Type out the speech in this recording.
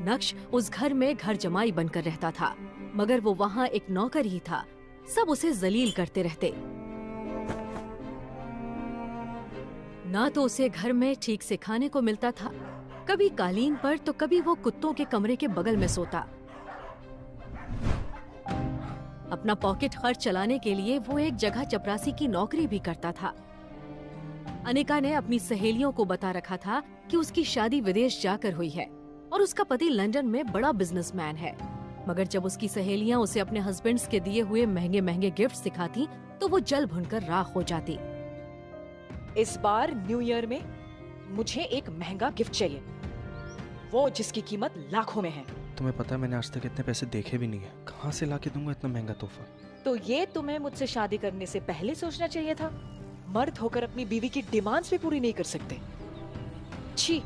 नक्श उस घर में घर जमाई बनकर रहता था, मगर वो वहाँ एक नौकर ही था। सब उसे जलील करते रहते। ना तो उसे घर में ठीक से खाने को मिलता था, कभी कालीन पर तो कभी वो कुत्तों के कमरे के बगल में सोता। अपना पॉकेट खर्च चलाने के लिए वो एक जगह चपरासी की नौकरी भी करता था। अनिका ने अपनी सहेलियों को बता रखा था कि उसकी शादी विदेश जाकर हुई है और उसका पति लंदन में बड़ा बिजनेसमैन है। मगर जब उसकी सहेलियां उसे अपने हस्बैंड्स के दिए हुए महंगे महंगे गिफ्ट्स दिखाती तो वो जल भुनकर राख हो जाती। इस बार न्यू ईयर में मुझे एक महंगा गिफ्ट चाहिए, वो जिसकी कीमत लाखों में है। तुम्हें पता है मैंने आज तक इतने पैसे देखे भी नहीं है, कहाँ से लाके दूंगा इतना महंगा तोहफा? तो ये तुम्हें मुझसे शादी करने से पहले सोचना चाहिए था। मर्द होकर अपनी बीवी की डिमांड्स भी पूरी नहीं कर सकते। छी।